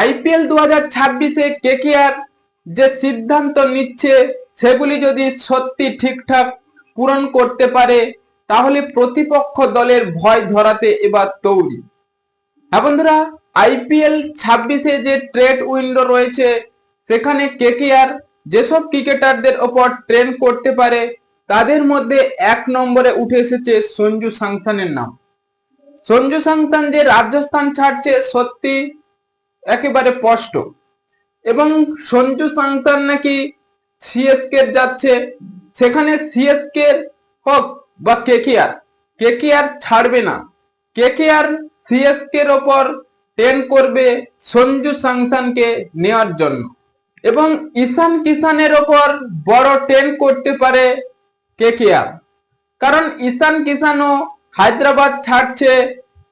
IPL 2026-এ KKR যে সিদ্ধান্ত নিচ্ছে সেগুলি যদি সত্যি ঠিকঠাক পূরণ করতে পারে তাহলে প্রতিপক্ষ দলের ভয় ধরাতে এবার তৈরি। হ্যাঁ বন্ধুরা, আইপিএল 26-এ যে ট্রেড উইন্ডো রয়েছে সেখানে কেকেআর যেসব ক্রিকেটারদের ওপর ট্রেন করতে পারে তাদের মধ্যে 1 নম্বরে উঠে এসেছে সঞ্জু স্যামসনের নাম। সঞ্জু স্যামসন যে রাজস্থান ছাড়ছে সত্যি একেবারে স্পষ্ট, এবং সঞ্জু স্যামসন নাকি সিএসকে যাচ্ছে। সেখানে সিএসকে হোক বা কেকেআর ছাড়বে না। কেকেআর সিএসকে এর ওপর ট্রেন করবে সঞ্জু স্যামসনকে নেওয়ার জন্য, এবং ঈশান কিষানের ওপর বড় ট্রেন করতে পারে কেকেআর, কারণ ঈশান কিষানও হায়দ্রাবাদ ছাড়ছে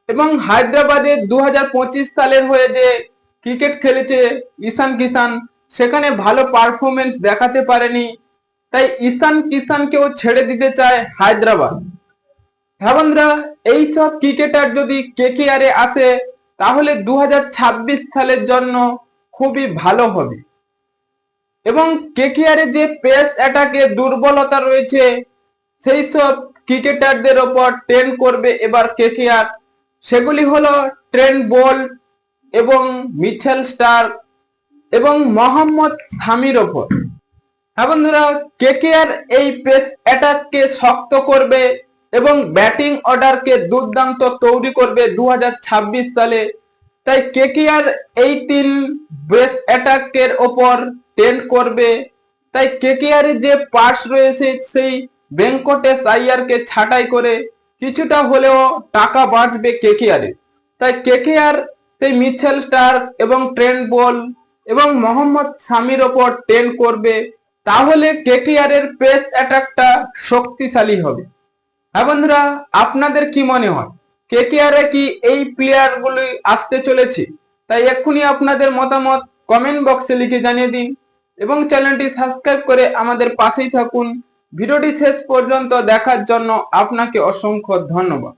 এবং হায়দ্রাবাদে 2025 সালের হয়ে যে ক্রিকেট খেলেছে ঈশান কিষান সেখানে ভালো পারফরমেন্স দেখাতে পারেনি, তাই ঈশান কিষানকেও ছেড়ে দিতে চায় হায়দ্রাবাদ। হ্যাঁ বন্ধুরা, এইসব ক্রিকেটার যদি কেকেআর এ আসে তাহলে 2026 সালের জন্য খুবই ভালো হবে, এবং কেকেআর এর যে পেস অ্যাটাকে দুর্বলতা রয়েছে সেই সব ক্রিকেটারদের ওপর ট্রেন করবে এবার কেকেআর। সেগুলি হলো ট্রেন্ট বোল্ট এবং মিচেল স্টার্ক এবং মোহাম্মদ শামির ওপর। হ্যাঁ বন্ধুরা, কেকেআর এই পেস অ্যাটাককে শক্ত করবে এবং ব্যাটিং অর্ডারকে দুর্দান্ত তৈরি করবে 2026 সালে। তাই কেকেআর এই 3 পেস অ্যাটাকের ওপর ট্রেন করবে। তাই কেকেআর এর যে পার্টস রয়েছে সেই ভেঙ্কটেশ আইয়ারকে ছাঁটাই করে কিছুটা হলেও টাকা বাঁচবে কেকেআর এর। তাই কেকেআর সেই মিচেল স্টার্ক এবং ট্রেন্ট বোল্ট এবং মোহাম্মদ শামির ওপর ট্রেন করবে, তাহলে কেকেআর এর পেস অ্যাটাকটা শক্তিশালী হবে। হ্যাঁ বন্ধুরা, আপনাদের কি মনে হয় কেকেআর এ কি এই প্লেয়ার গুলি আসতে চলেছে? তাই এক্ষুনি আপনাদের মতামত কমেন্ট বক্সে লিখে জানিয়ে দিন এবং চ্যানেলটি সাবস্ক্রাইব করে আমাদের পাশেই থাকুন। ভিডিওটি শেষ পর্যন্ত দেখার জন্য আপনাকে অসংখ্য ধন্যবাদ।